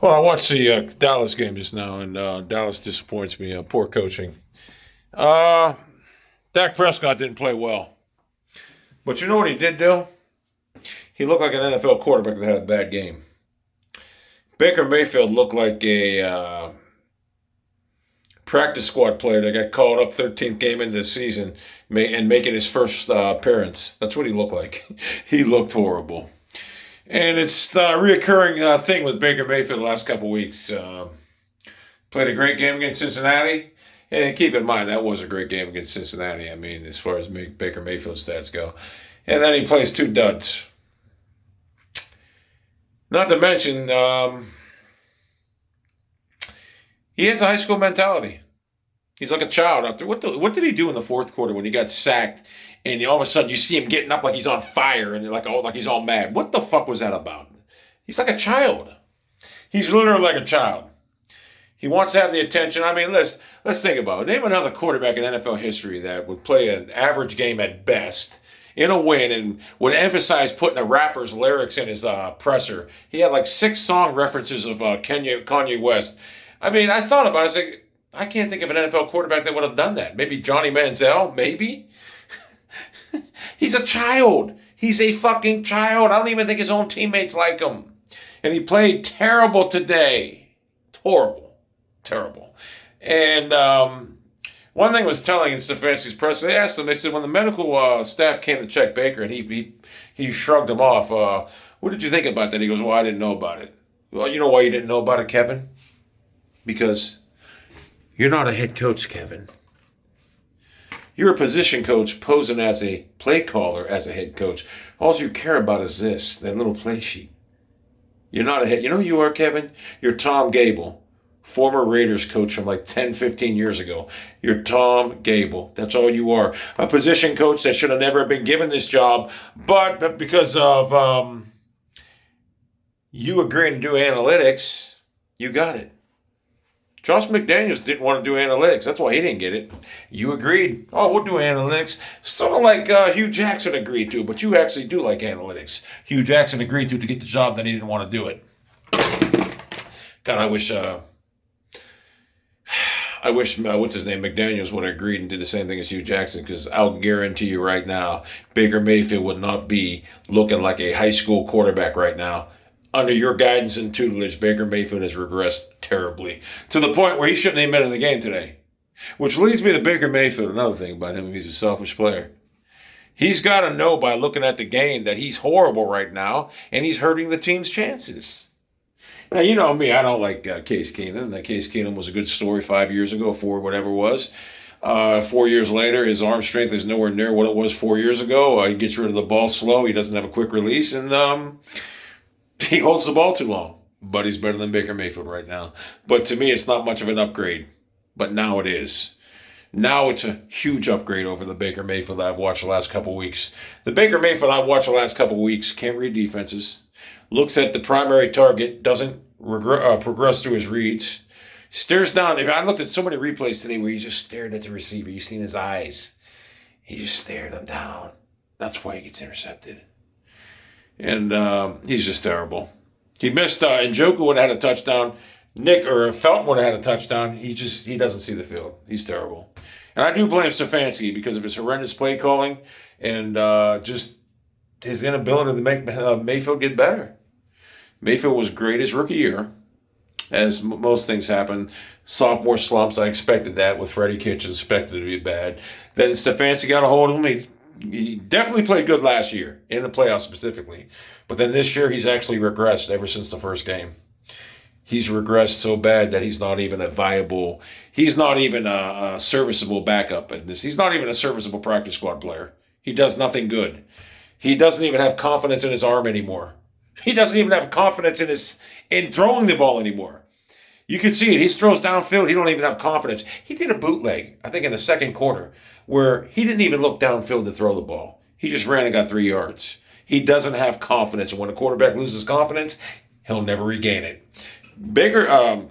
Well, I watched the Dallas game just now, and Dallas disappoints me. Poor coaching. Uh, Dak Prescott didn't play well, but you know what he did do? He looked like an NFL quarterback that had a bad game. Baker Mayfield looked like a practice squad player that got called up 13th game into the season and making his first appearance. That's what he looked like. He looked horrible. And it's the reoccurring thing with Baker Mayfield the last couple weeks. Played a great game against Cincinnati. And keep in mind, that was a great game against Cincinnati. I mean, as far as Baker Mayfield stats go. And then he plays two duds. Not to mention, he has a high school mentality. He's like a child out there. What did he do in the fourth quarter when he got sacked and all of a sudden you see him getting up like he's on fire and like he's all mad? What the fuck was that about? He's like a child. He's literally like a child. He wants to have the attention. I mean, let's think about it. Name another quarterback in NFL history that would play an average game at best in a win and would emphasize putting a rapper's lyrics in his presser. He had like 6 song references of Kanye West. I mean, I thought about it. I was like, I can't think of an NFL quarterback that would have done that. Maybe Johnny Manziel, maybe. He's a child. He's a fucking child. I don't even think his own teammates like him. And he played terrible today. Horrible. Terrible. And one thing was telling in Stefanski's press, they asked him, they said, when the medical staff came to check Baker and he shrugged him off, what did you think about that? He goes, well, I didn't know about it. Well, you know why you didn't know about it, Kevin? Because you're not a head coach, Kevin. You're a position coach posing as a play caller as a head coach. All you care about is this, that little play sheet. You're not a head. You know who you are, Kevin? You're Tom Gable, former Raiders coach from like 10, 15 years ago. You're Tom Gable. That's all you are. A position coach that should have never been given this job, but because of you agreeing to do analytics, you got it. Josh McDaniels didn't want to do analytics. That's why he didn't get it. You agreed. Oh, we'll do analytics. Sort of like Hugh Jackson agreed to, but you actually do like analytics. Hugh Jackson agreed to get the job that he didn't want to do it. God, I wish what's his name, McDaniels would have agreed and did the same thing as Hugh Jackson, because I'll guarantee you right now, Baker Mayfield would not be looking like a high school quarterback right now. Under your guidance and tutelage, Baker Mayfield has regressed terribly to the point where he shouldn't have been in the game today. Which leads me to Baker Mayfield. Another thing about him, he's a selfish player. He's got to know by looking at the game that he's horrible right now and he's hurting the team's chances. Now, you know me, I don't like Case Keenum. That Case Keenum was a good story 5 years ago, 4, whatever it was. 4 years later, his arm strength is nowhere near what it was 4 years ago. He gets rid of the ball slow. He doesn't have a quick release, and he holds the ball too long, but he's better than Baker Mayfield right now. But to me, it's not much of an upgrade. But now it is. Now it's a huge upgrade over the Baker Mayfield that I've watched the last couple weeks. The Baker Mayfield I've watched the last couple weeks can't read defenses, looks at the primary target, doesn't progress through his reads, stares down. If I looked at so many replays today where he just stared at the receiver, you've seen his eyes. He just stared them down. That's why he gets intercepted. And he's just terrible. He missed. Njoku would have had a touchdown. Felton would have had a touchdown. He doesn't see the field. He's terrible. And I do blame Stefanski because of his horrendous play calling and just his inability to make Mayfield get better. Mayfield was great his rookie year, as most things happen. Sophomore slumps, I expected that with Freddie Kitchens, expected it to be bad. Then Stefanski got a hold of him. He definitely played good last year, in the playoffs specifically. But then this year, he's actually regressed ever since the first game. He's regressed so bad that he's not even a serviceable backup in this. He's not even a serviceable practice squad player. He does nothing good. He doesn't even have confidence in his arm anymore. He doesn't even have confidence in throwing the ball anymore. You can see it. He throws downfield. He don't even have confidence. He did a bootleg, I think, in the second quarter, where he didn't even look downfield to throw the ball. He just ran and got 3 yards. He doesn't have confidence. And when a quarterback loses confidence, he'll never regain it.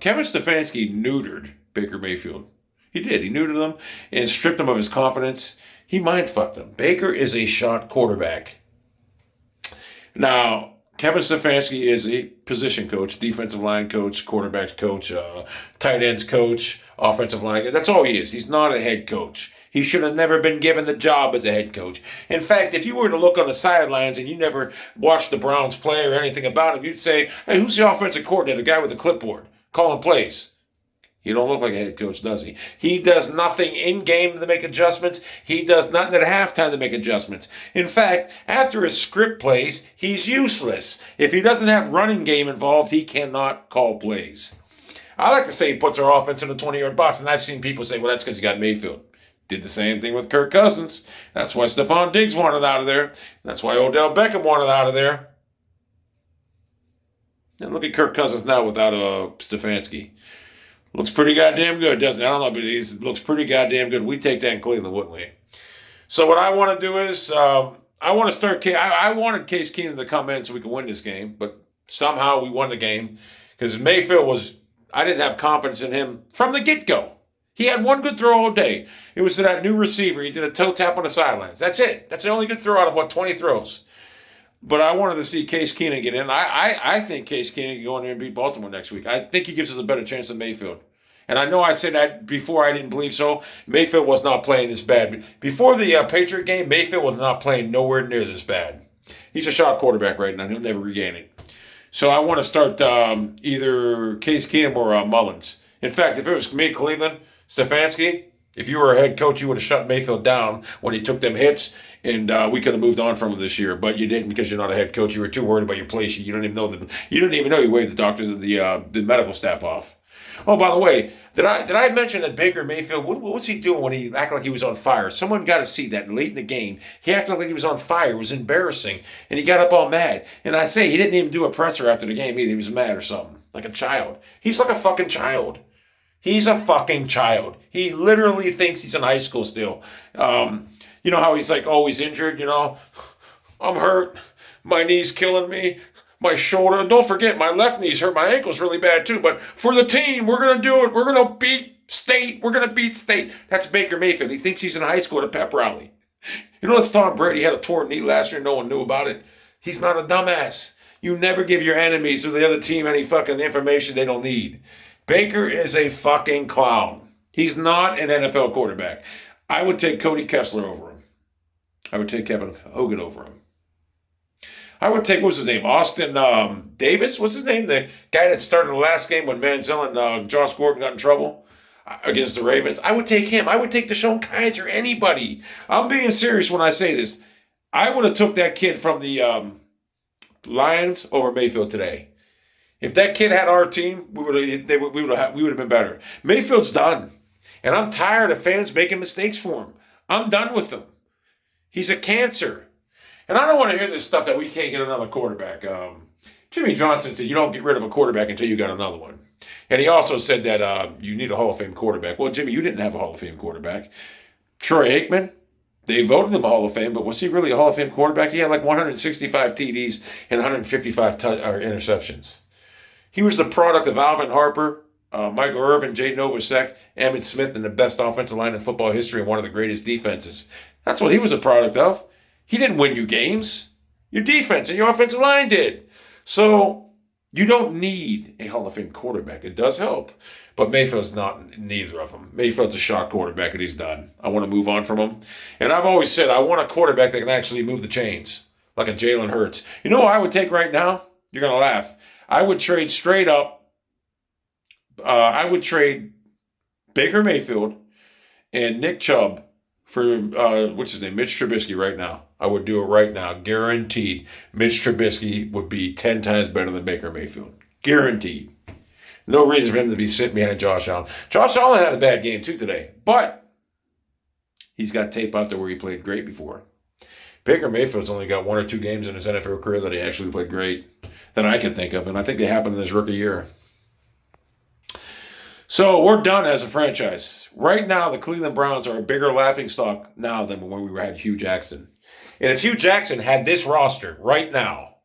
Kevin Stefanski neutered Baker Mayfield. He did. He neutered him and stripped him of his confidence. He mind-fucked him. Baker is a shot quarterback. Now, Kevin Stefanski is a position coach, defensive line coach, quarterbacks coach, tight ends coach, offensive line. That's all he is. He's not a head coach. He should have never been given the job as a head coach. In fact, if you were to look on the sidelines and you never watched the Browns play or anything about him, you'd say, hey, who's the offensive coordinator? The guy with the clipboard calling plays. He don't look like a head coach, does he? He does nothing in-game to make adjustments. He does nothing at halftime to make adjustments. In fact, after his script plays, he's useless. If he doesn't have running game involved, he cannot call plays. I like to say he puts our offense in the 20-yard box, and I've seen people say, well, that's because he got Mayfield. Did the same thing with Kirk Cousins. That's why Stephon Diggs wanted out of there. That's why Odell Beckham wanted out of there. And look at Kirk Cousins now without Stefanski. Looks pretty goddamn good, doesn't it? I don't know, but it looks pretty goddamn good. We'd take that in Cleveland, wouldn't we? So what I want to do is, I want to start. I wanted Case Keenum to come in so we could win this game, but somehow we won the game because Mayfield was. I didn't have confidence in him from the get-go. He had one good throw all day. It was to that new receiver. He did a toe tap on the sidelines. That's it. That's the only good throw out of 20 throws. But I wanted to see Case Keenum get in. I think Case Keenum can go in there and beat Baltimore next week. I think he gives us a better chance than Mayfield. And I know I said that before. I didn't believe so. Mayfield was not playing this bad. Before the Patriot game, Mayfield was not playing nowhere near this bad. He's a shot quarterback right now. He'll never regain it. So I want to start either Case Keenum or Mullins. In fact, if it was me, Cleveland, Stefanski, if you were a head coach, you would have shut Mayfield down when he took them hits, and we could have moved on from him this year. But you didn't because you're not a head coach. You were too worried about your play sheet. You didn't even know you waved the doctors and the medical staff off. Oh, by the way, did I mention that Baker Mayfield? What's he doing when he acted like he was on fire? Someone got to see that late in the game. He acted like he was on fire. It was embarrassing, and he got up all mad. And I say he didn't even do a presser after the game either. He was mad or something, like a child. He's like a fucking child. He's a fucking child. He literally thinks he's in high school still. You know how he's like always injured, you know? I'm hurt. My knee's killing me. My shoulder. And don't forget, my left knee's hurt. My ankle's really bad too. But for the team, we're going to do it. We're going to beat State. We're going to beat State. That's Baker Mayfield. He thinks he's in high school at a pep rally. You know, it's Tom Brady had a torn knee last year. No one knew about it. He's not a dumbass. You never give your enemies or the other team any fucking information they don't need. Baker is a fucking clown. He's not an NFL quarterback. I would take Cody Kessler over him. I would take Kevin Hogan over him. I would take, what's his name? Austin Davis? What's his name? The guy that started the last game when Manziel and Josh Gordon got in trouble against the Ravens. I would take him. I would take Deshaun Kaiser, anybody. I'm being serious when I say this. I would have took that kid from the Lions over Mayfield today. If that kid had our team, we would have been better. Mayfield's done. And I'm tired of fans making mistakes for him. I'm done with him. He's a cancer. And I don't want to hear this stuff that we can't get another quarterback. Jimmy Johnson said you don't get rid of a quarterback until you got another one. And he also said that you need a Hall of Fame quarterback. Well, Jimmy, you didn't have a Hall of Fame quarterback. Troy Aikman, they voted him a Hall of Fame, but was he really a Hall of Fame quarterback? He had like 165 TDs and 155 interceptions. He was the product of Alvin Harper, Michael Irvin, Jay Novacek, Emmitt Smith, and the best offensive line in football history and one of the greatest defenses. That's what he was a product of. He didn't win you games. Your defense and your offensive line did. So you don't need a Hall of Fame quarterback. It does help. But Mayfield's not neither of them. Mayfield's a shot quarterback and he's done. I want to move on from him. And I've always said I want a quarterback that can actually move the chains, like a Jalen Hurts. You know what I would take right now? You're going to laugh. I would trade straight up. I would trade Baker Mayfield and Nick Chubb for, what's his name, Mitch Trubisky right now. I would do it right now. Guaranteed. Mitch Trubisky would be 10 times better than Baker Mayfield. Guaranteed. No reason for him to be sitting behind Josh Allen. Josh Allen had a bad game too today, but he's got tape out there where he played great before. Baker Mayfield's only got 1 or 2 games in his NFL career that he actually played great that I can think of, and I think they happened in his rookie year. So we're done as a franchise. Right now, the Cleveland Browns are a bigger laughingstock now than when we had Hugh Jackson. And if Hugh Jackson had this roster right now,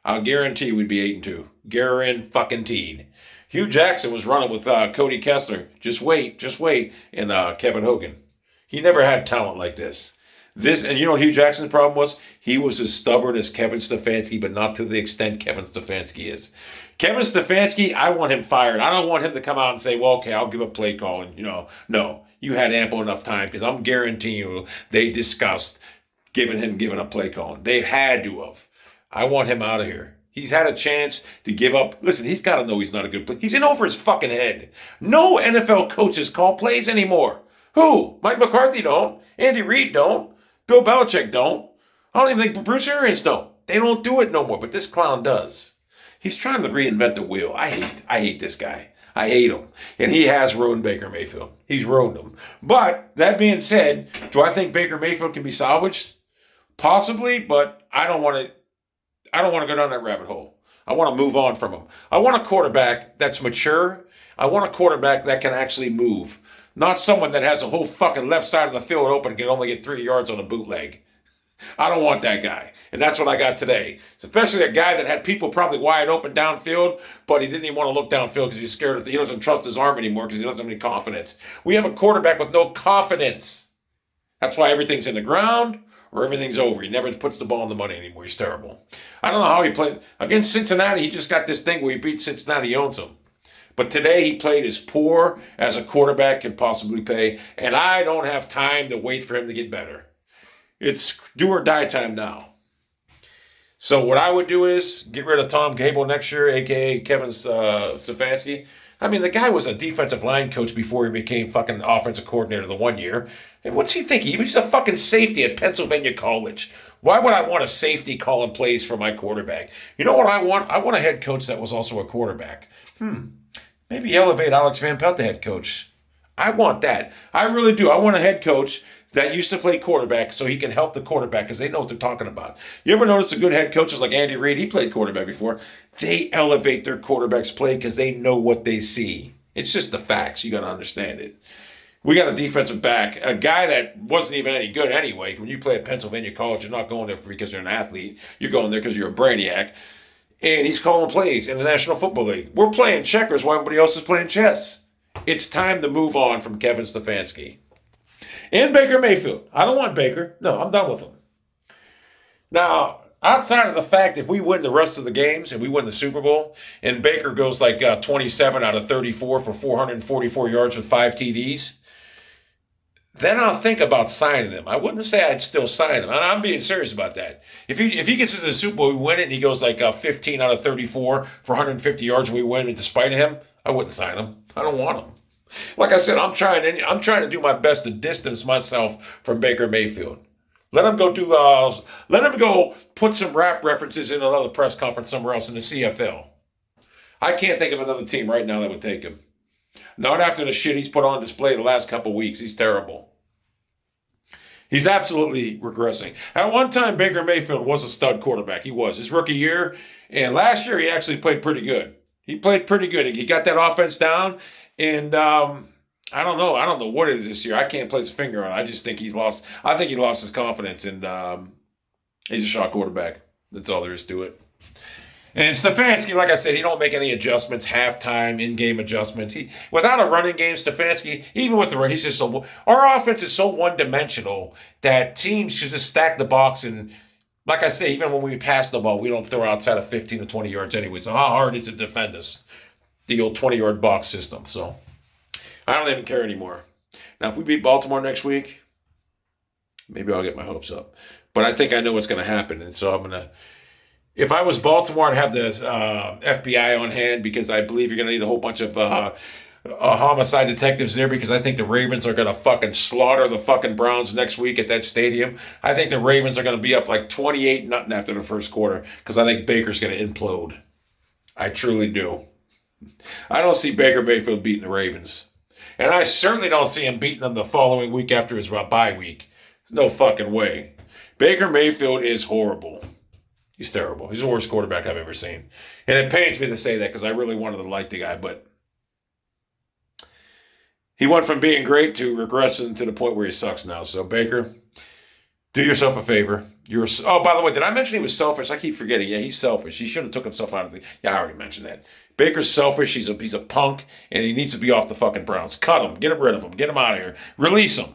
I'll guarantee we'd be 8-2. Guaranteed. Hugh Jackson was running with Cody Kessler. Just wait, and Kevin Hogan. He never had talent like this. And you know what Hugh Jackson's problem was? He was as stubborn as Kevin Stefanski, but not to the extent Kevin Stefanski is. Kevin Stefanski, I want him fired. I don't want him to come out and say, well, okay, I'll give a play call. And, no, you had ample enough time because I'm guaranteeing you they discussed giving a play call. They had to have. I want him out of here. He's had a chance to give up. Listen, he's got to know he's not a good player. He's in over his fucking head. No NFL coaches call plays anymore. Who? Mike McCarthy don't. Andy Reid don't. Bill Belichick don't. I don't even think Bruce Arians don't. They don't do it no more, but this clown does. He's trying to reinvent the wheel. I hate this guy. I hate him. And he has ruined Baker Mayfield. He's ruined him. But that being said, do I think Baker Mayfield can be salvaged? Possibly, but I don't want to go down that rabbit hole. I want to move on from him. I want a quarterback that's mature. I want a quarterback that can actually move. Not someone that has a whole fucking left side of the field open and can only get 3 yards on a bootleg. I don't want that guy. And that's what I got today. Especially a guy that had people probably wide open downfield, but he didn't even want to look downfield because he's scared. He doesn't trust his arm anymore because he doesn't have any confidence. We have a quarterback with no confidence. That's why everything's in the ground or everything's over. He never puts the ball in the money anymore. He's terrible. I don't know how he played. Against Cincinnati, he just got this thing where he beats Cincinnati, he owns them. But today he played as poor as a quarterback can possibly play, and I don't have time to wait for him to get better. It's do or die time now. So what I would do is get rid of Tom Gable next year, a.k.a. Kevin Stefanski. I mean, the guy was a defensive line coach before he became fucking offensive coordinator the 1 year. And what's he think? He was a fucking safety at Pennsylvania College. Why would I want a safety calling plays for my quarterback? You know what I want? I want a head coach that was also a quarterback. Maybe elevate Alex Van Pelt to head coach. I want that. I really do. I want a head coach that used to play quarterback so he can help the quarterback because they know what they're talking about. You ever notice the good head coaches like Andy Reid? He played quarterback before. They elevate their quarterback's play because they know what they see. It's just the facts. You got to understand it. We got a defensive back, a guy that wasn't even any good anyway. When you play at Pennsylvania College, you're not going there because you're an athlete. You're going there because you're a brainiac. And he's calling plays in the National Football League. We're playing checkers while everybody else is playing chess. It's time to move on from Kevin Stefanski. And Baker Mayfield. I don't want Baker. No, I'm done with him. Now, outside of the fact if we win the rest of the games and we win the Super Bowl and Baker goes like 27 out of 34 for 444 yards with 5 TDs, then I'll think about signing him. I wouldn't say I'd still sign him. I'm being serious about that. If he gets into the Super Bowl, we win it, and he goes like 15 out of 34 for 150 yards and we win, and despite of him, I wouldn't sign him. I don't want him. Like I said, I'm trying to do my best to distance myself from Baker Mayfield. Let him go put some rap references in another press conference somewhere else in the CFL. I can't think of another team right now that would take him. Not after the shit he's put on display the last couple weeks. He's terrible. He's absolutely regressing. At one time, Baker Mayfield was a stud quarterback. He was. His rookie year. And last year, he actually played pretty good. He played pretty good. He got that offense down. And I don't know. I don't know what it is this year. I can't place a finger on it. I just think he's lost. I think he lost his confidence. And he's a shot quarterback. That's all there is to it. And Stefanski, like I said, he don't make any adjustments, halftime, in-game adjustments. Without a running game, Stefanski, even with the run, he's just so. Our offense is so one-dimensional that teams should just stack the box. And like I say, even when we pass the ball, we don't throw outside of 15 to 20 yards anyway. So how hard is it to defend us? The old 20-yard box system. So I don't even care anymore. Now, if we beat Baltimore next week, maybe I'll get my hopes up. But I think I know what's going to happen, and so I'm going to. If I was Baltimore, I'd have the FBI on hand because I believe you're going to need a whole bunch of homicide detectives there because I think the Ravens are going to fucking slaughter the fucking Browns next week at that stadium. I think the Ravens are going to be up like 28-0 after the first quarter because I think Baker's going to implode. I truly do. I don't see Baker Mayfield beating the Ravens. And I certainly don't see him beating them the following week after his bye week. There's no fucking way. Baker Mayfield is horrible. He's terrible. He's the worst quarterback I've ever seen. And it pains me to say that because I really wanted to like the guy, but he went from being great to regressing to the point where he sucks now. So, Baker, do yourself a favor. Oh, by the way, did I mention he was selfish? I keep forgetting. Yeah, he's selfish. He should have took himself out of the... Yeah, I already mentioned that. Baker's selfish. He's a punk, and he needs to be off the fucking Browns. Cut him. Get rid of him. Get him out of here. Release him.